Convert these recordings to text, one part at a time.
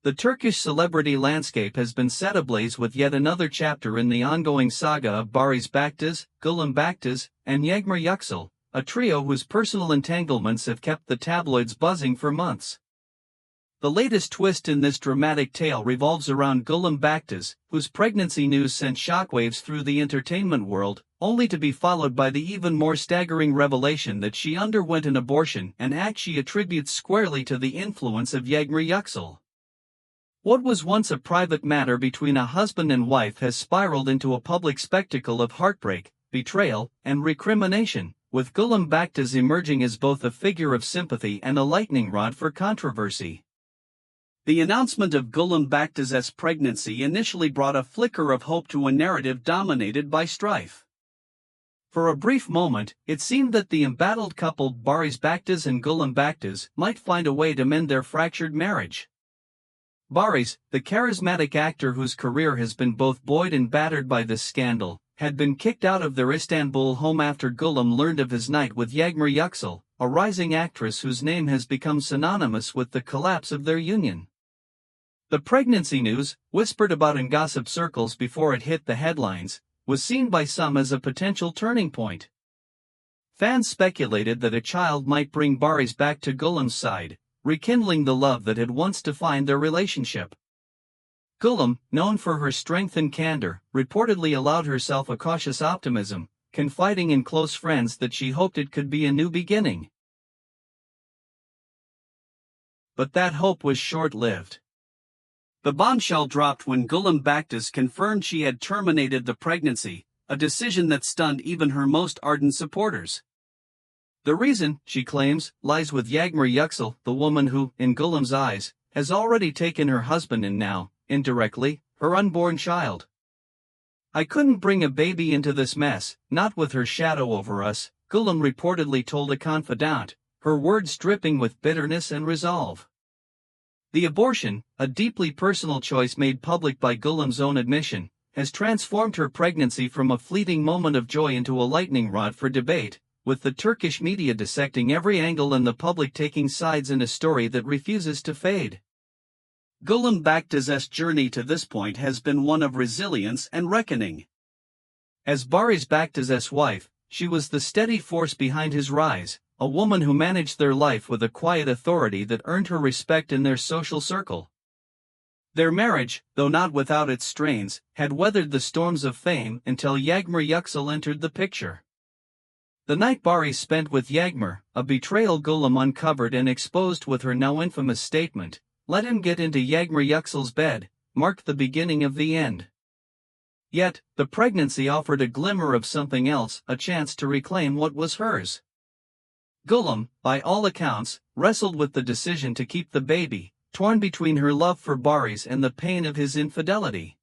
The Turkish celebrity landscape has been set ablaze with yet another chapter in the ongoing saga of Baris Bactis, Gülüm Baktaş, and Yagmar Yakul, a trio whose personal entanglements have kept the tabloids buzzing for months. The latest twist in this dramatic tale revolves around Gülüm Baktaş, whose pregnancy news sent shockwaves through the entertainment world, only to be followed by the even more staggering revelation that she underwent an abortion, an act she attributes squarely to the influence of Yagmar Yakul. What was once a private matter between a husband and wife has spiraled into a public spectacle of heartbreak, betrayal, and recrimination, with Gülüm Baktaş emerging as both a figure of sympathy and a lightning rod for controversy. The announcement of Gülüm Baktaş's pregnancy initially brought a flicker of hope to a narrative dominated by strife. For a brief moment, it seemed that the embattled couple Baris Bactis and Gülüm Baktaş might find a way to mend their fractured marriage. Baris, the charismatic actor whose career has been both buoyed and battered by this scandal, had been kicked out of their Istanbul home after Gülüm learned of his night with Yagmar Yakul, a rising actress whose name has become synonymous with the collapse of their union. The pregnancy news, whispered about in gossip circles before it hit the headlines, was seen by some as a potential turning point. Fans speculated that a child might bring Baris back to Gülüm's side, rekindling the love that had once defined their relationship. Gülüm, known for her strength and candor, reportedly allowed herself a cautious optimism, confiding in close friends that she hoped it could be a new beginning. But that hope was short-lived. The bombshell dropped when Gülüm Baktaş confirmed she had terminated the pregnancy, a decision that stunned even her most ardent supporters. The reason, she claims, lies with Yagmar Yakul, the woman who, in Gülüm's eyes, has already taken her husband and now, indirectly, her unborn child. "I couldn't bring a baby into this mess, not with her shadow over us," Gülüm reportedly told a confidant, her words dripping with bitterness and resolve. The abortion, a deeply personal choice made public by Gülüm's own admission, has transformed her pregnancy from a fleeting moment of joy into a lightning rod for debate, with the Turkish media dissecting every angle and the public taking sides in a story that refuses to fade. Gülüm Baktaş's journey to this point has been one of resilience and reckoning. As Baris Bactis's wife, she was the steady force behind his rise, a woman who managed their life with a quiet authority that earned her respect in their social circle. Their marriage, though not without its strains, had weathered the storms of fame until Yagmar Yakul entered the picture. The night Baris spent with Yagmar, a betrayal Gülüm uncovered and exposed with her now infamous statement, "Let him get into Yagmar Yakul's bed," marked the beginning of the end. Yet, the pregnancy offered a glimmer of something else, a chance to reclaim what was hers. Gülüm, by all accounts, wrestled with the decision to keep the baby, torn between her love for Baris and the pain of his infidelity.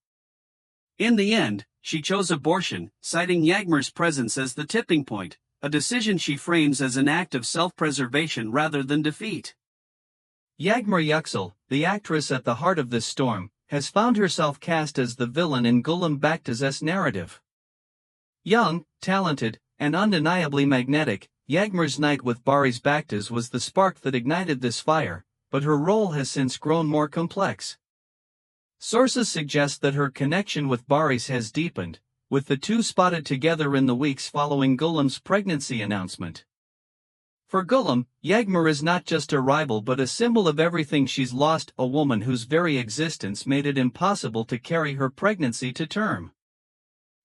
In the end, she chose abortion, citing Yagmar's presence as the tipping point, a decision she frames as an act of self-preservation rather than defeat. Yagmar Yakul, the actress at the heart of this storm, has found herself cast as the villain in Gülüm Baktaş's narrative. Young, talented, and undeniably magnetic, Yagmar's night with Baris Bactis was the spark that ignited this fire, but her role has since grown more complex. Sources suggest that her connection with Baris has deepened, with the two spotted together in the weeks following Gülüm's pregnancy announcement. For Gülüm, Yagmar is not just a rival but a symbol of everything she's lost, a woman whose very existence made it impossible to carry her pregnancy to term.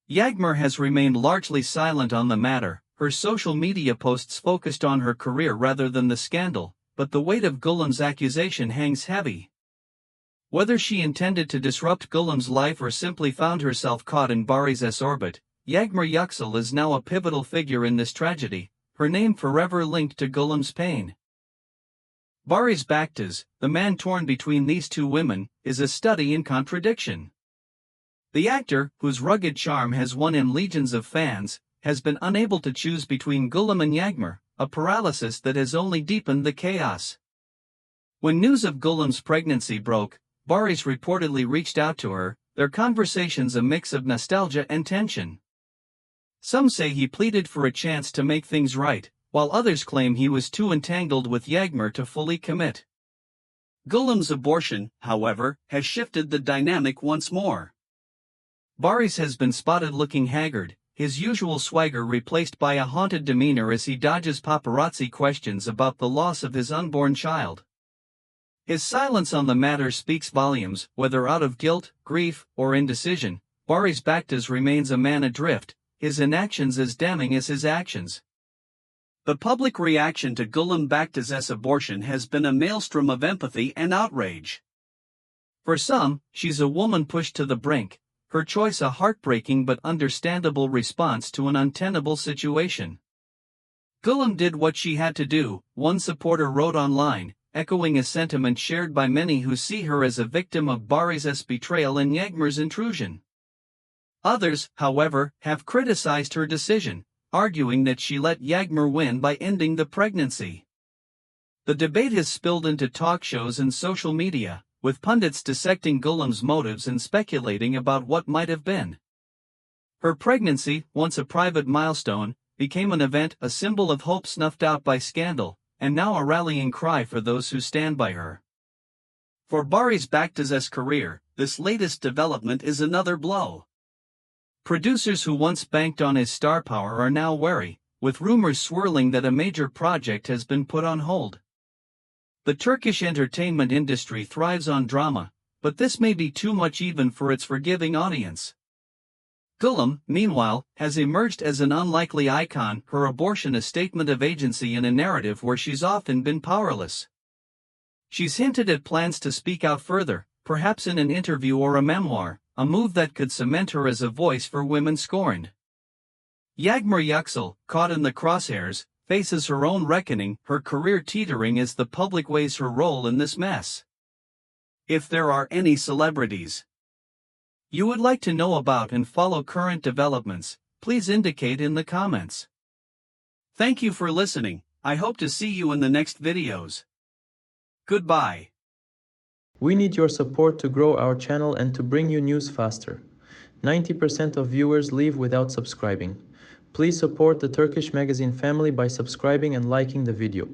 Yagmar has remained largely silent on the matter, her social media posts focused on her career rather than the scandal, but the weight of Gülüm's accusation hangs heavy. Whether she intended to disrupt Gülüm's life or simply found herself caught in Baris's orbit, Yagmar Yakul is now a pivotal figure in this tragedy, her name forever linked to Gülüm's pain. Baris Bactis, the man torn between these two women, is a study in contradiction. The actor, whose rugged charm has won him legions of fans, has been unable to choose between Gülüm and Yagmar, a paralysis that has only deepened the chaos. When news of Gülüm's pregnancy broke, Baris reportedly reached out to her, their conversations a mix of nostalgia and tension. Some say he pleaded for a chance to make things right, while others claim he was too entangled with Yagmar to fully commit. Gülüm's abortion, however, has shifted the dynamic once more. Baris has been spotted looking haggard, his usual swagger replaced by a haunted demeanor as he dodges paparazzi questions about the loss of his unborn child. His silence on the matter speaks volumes, whether out of guilt, grief, or indecision. Baris Bactis remains a man adrift, his inactions as damning as his actions. The public reaction to Gülüm Baktas's abortion has been a maelstrom of empathy and outrage. For some, she's a woman pushed to the brink, her choice a heartbreaking but understandable response to an untenable situation. Gülüm did what she had to do, one supporter wrote online, echoing a sentiment shared by many who see her as a victim of Baris's betrayal and Yagmar's intrusion. Others, however, have criticized her decision, arguing that she let Yagmar win by ending the pregnancy. The debate has spilled into talk shows and social media, with pundits dissecting Gülüm's motives and speculating about what might have been. Her pregnancy, once a private milestone, became an event, a symbol of hope snuffed out by scandal, and now a rallying cry for those who stand by her. For Baris Bactis's career, this latest development is another blow. Producers who once banked on his star power are now wary, with rumors swirling that a major project has been put on hold. The Turkish entertainment industry thrives on drama, but this may be too much even for its forgiving audience. Gülüm, meanwhile, has emerged as an unlikely icon, her abortion a statement of agency in a narrative where she's often been powerless. She's hinted at plans to speak out further, perhaps in an interview or a memoir, a move that could cement her as a voice for women scorned. Yagmar Yakul, caught in the crosshairs, faces her own reckoning, her career teetering as the public weighs her role in this mess. If there are any celebrities you would like to know about and follow current developments, please indicate in the comments. Thank you for listening. I hope to see you in the next videos. Goodbye. We need your support to grow our channel and to bring you news faster. 90% of viewers leave without subscribing. Please support the Turkish Magazine family by subscribing and liking the video.